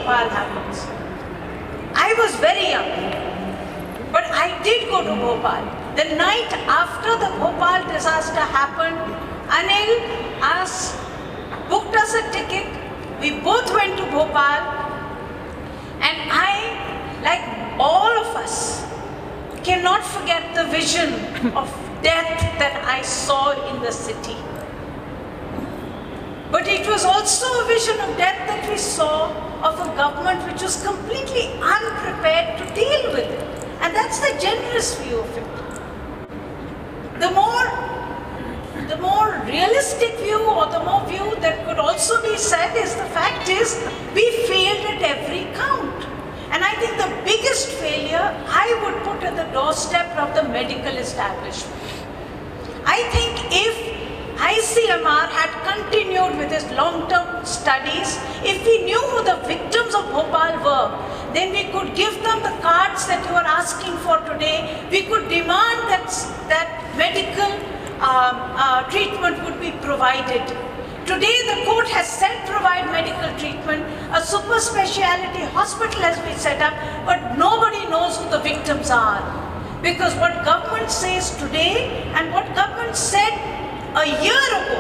Bhopal happens. I was very young, but I did go to Bhopal. The night after the Bhopal disaster happened, Anil booked us a ticket. We both went to Bhopal, and I, like all of us, cannot forget the vision of death that I saw in the city. But it was also a vision of death that we saw of a government which was completely unprepared to deal with it. And that's the generous view of it. The more realistic view, or the more view that could also be said, is the fact is we failed at every count. And I think the biggest failure I would put at the doorstep of the medical establishment. I think if ICMR had continued with its long-term studies, if we knew who the victims of Bhopal were, then we could give them the cards that you are asking for today. We could demand that medical treatment would be provided. Today the court has said provide medical treatment, a super speciality hospital has been set up, but nobody knows who the victims are. Because what government says today and what government said a year ago,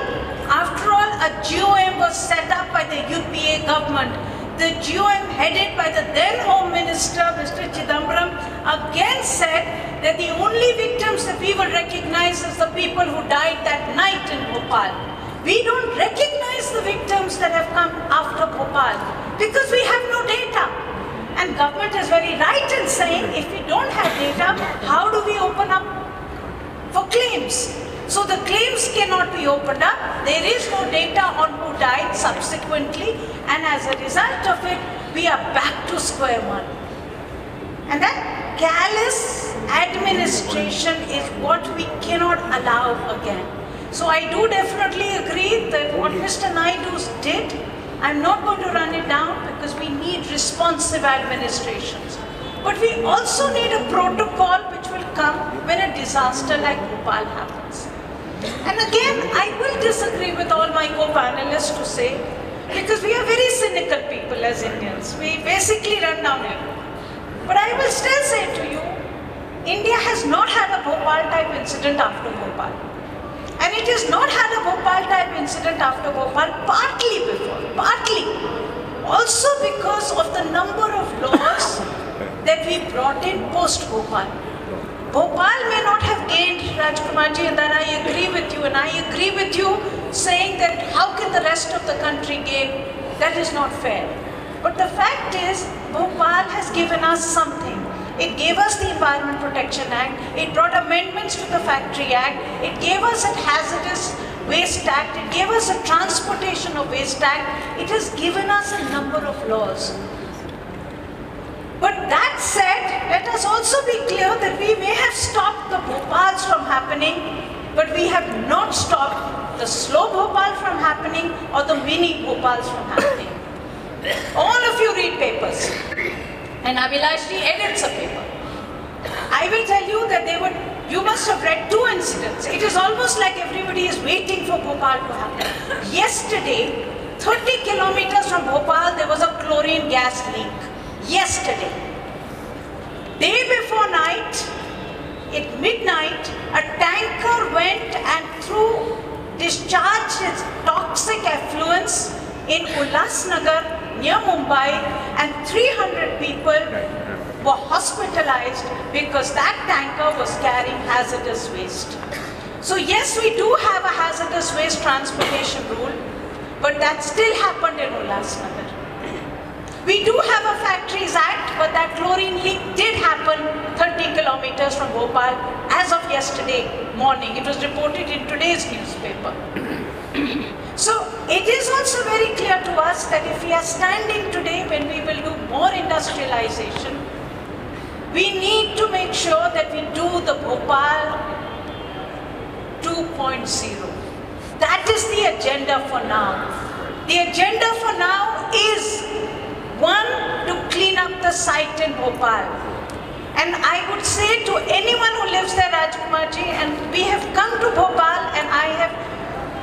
after all, a GOM was set up by the UPA government. The GOM headed by the then Home Minister, Mr. Chidambaram, again said that the only victims that we will recognize is the people who died that night in Bhopal. We don't recognize the victims that have come after Bhopal because we have no data. And government is very right in saying if we don't have data, how do we open up for claims? So the claims cannot be opened up. There is no data on who died subsequently, and as a result of it, we are back to square one. And that callous administration is what we cannot allow again. So I do definitely agree that what Mr. Naidu did, I'm not going to run it down because we need responsive administrations. But we also need a protocol which will come when a disaster like Bhopal happens. And again, I will disagree with all my co-panelists to say, because we are very cynical people as Indians. We basically run down here. But I will still say to you, India has not had a Bhopal type incident after Bhopal. And it has not had a Bhopal type incident after Bhopal partly before, partly. Also because of the number of laws that we brought in post-Bhopal. Bhopal may not have gained, Rajkumarji, and that I agree with you, and I agree with you saying that how can the rest of the country gain? That is not fair. But the fact is, Bhopal has given us something. It gave us the Environment Protection Act, it brought amendments to the Factory Act, it gave us a Hazardous Waste Act, it gave us a Transportation of Waste Act, it has given us a number of laws. But that said, let us also be clear that we may have stopped the Bhopals from happening, but we have not stopped the slow Bhopal from happening or the mini Bhopals from happening. All of you read papers, and Abhilashji edits a paper. I will tell you that you must have read 2 incidents. It is almost like everybody is waiting for Bhopal to happen. Yesterday, 30 kilometers from Bhopal, there was a chlorine gas leak. Yesterday. Day before night, at midnight, a tanker went and discharged its toxic effluents in Ulhasnagar near Mumbai, and 300 people were hospitalized because that tanker was carrying hazardous waste. So yes, we do have a hazardous waste transportation rule, but that still happened in Ulhasnagar. We do have a Factories Act, but that chlorine leak did happen 30 kilometers from Bhopal as of yesterday morning. It was reported in today's newspaper. So it is also very clear to us that if we are standing today when we will do more industrialization, we need to make sure that we do the Bhopal 2.0. That is the agenda for now. The agenda for now is, 1, to clean up the site in Bhopal. And I would say to anyone who lives there, Rajkumarji, and we have come to Bhopal, and I have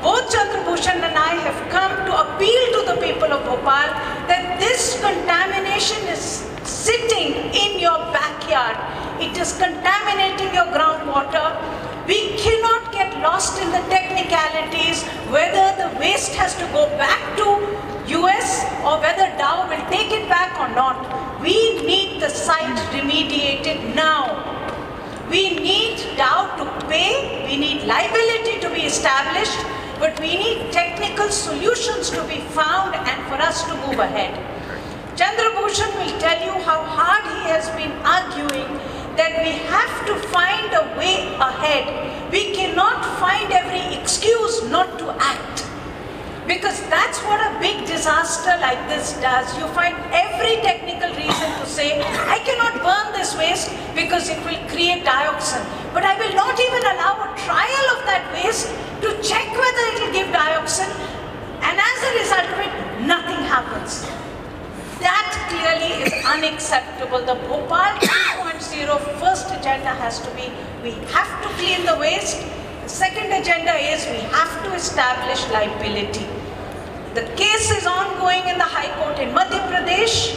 both Chandra Bhushan and I have come to appeal to the people of Bhopal that this contamination is sitting in your backyard. It is contaminating your groundwater. We cannot get lost in the technicalities, whether the waste has to go back to US or whether Dow will take it back or not. We need the site remediated now. We need Dow to pay, we need liability to be established, but we need technical solutions to be found and for us to move ahead. Chandra Bhushan will tell you how hard he has been arguing that we have to find a way ahead. We cannot find every excuse not to act. Because that's what a big disaster like this does. You find every technical reason to say, I cannot burn this waste because it will create dioxin. But I will not even allow a trial of that waste to check whether it will give dioxin. And as a result of it, nothing happens. That clearly is unacceptable. The Bhopal 2.0 first agenda has to be, we have to clean the waste. The second agenda is we have to establish liability. The case is ongoing in the High Court in Madhya Pradesh.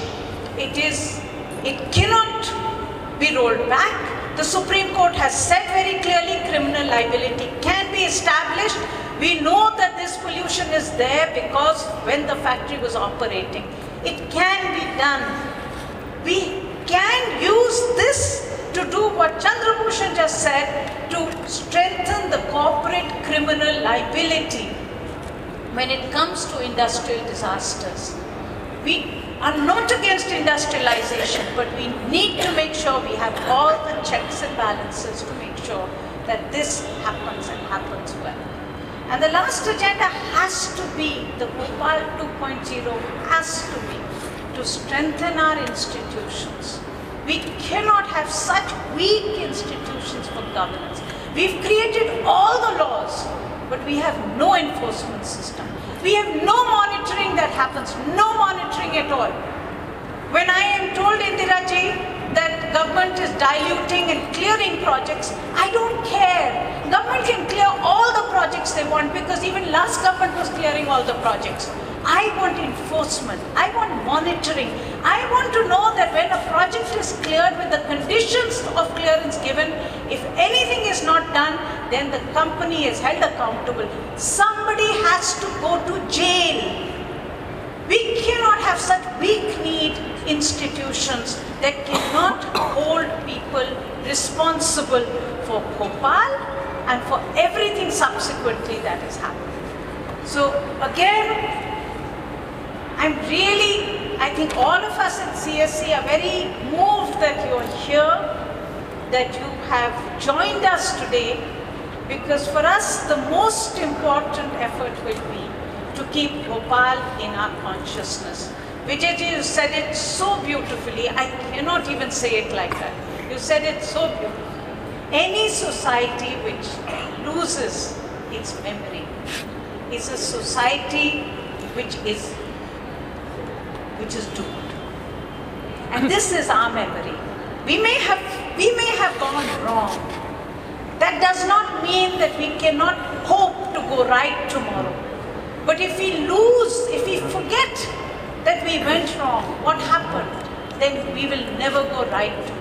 It cannot be rolled back. The Supreme Court has said very clearly criminal liability can be established. We know that this pollution is there because when the factory was operating, it can be done. We can use this to do what Chandra Bhushan just said, to strengthen the corporate criminal liability when it comes to industrial disasters. We are not against industrialization, but we need to make sure we have all the checks and balances to make sure that this happens and happens well. And the last agenda has to be, the Bhopal 2.0 has to be to strengthen our institutions. We cannot have such weak institutions for governance. We've created all the laws, but we have no enforcement system. We have no monitoring that happens, no monitoring at all. When I am told, Indira ji, that government is diluting and clearing projects, I don't care. Government can clear all the projects they want because even last government was clearing all the projects. I want enforcement. I want monitoring. I want to know that when a project is cleared with the conditions of clearance given, if anything is not done, then the company is held accountable. Somebody has to go to jail. We cannot have such weak-kneed institutions that cannot hold people responsible for Bhopal and for everything subsequently that has happened. So again, I think all of us at CSC are very moved that you are here, that you have joined us today, because for us the most important effort will be to keep Bhopal in our consciousness. Vijayji, you said it so beautifully, I cannot even say it like that. You said it so beautifully. Any society which loses its memory is a society which is doomed. And this is our memory. We may have gone wrong. That does not mean that we cannot hope to go right tomorrow. But if we lose, if we forget that we went wrong, what happened, then we will never go right tomorrow.